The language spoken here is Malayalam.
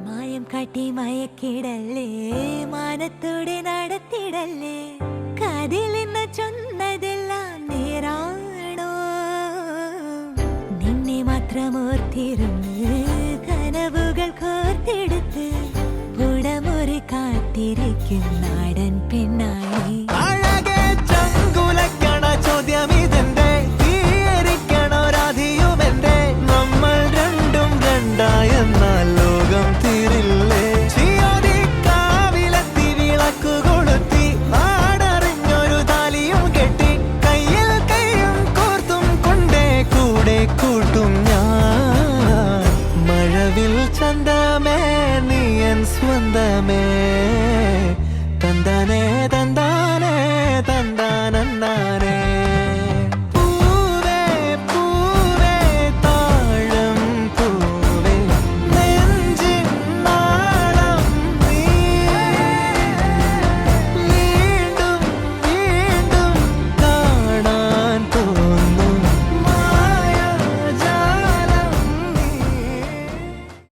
മായം കാട്ടി മയക്കിടല്ലേ, മാനത്തോടെ നടത്തിടല്ലേ, കാതിലെന്ന് ചൊന്നതെല്ലാം നേരാണോ? നിന്നെ മാത്രം ഓർത്തിരുന്ന് കനവുകൾ കോർത്തെടുത്ത് പുടമുറി കാത്തിരിക്കും നാടൻ പെണ്ണായി. ചന്തമേ നീയൻ സ്വന്തമേ തന്താനേ തന്താനേ തന്താനന്നാ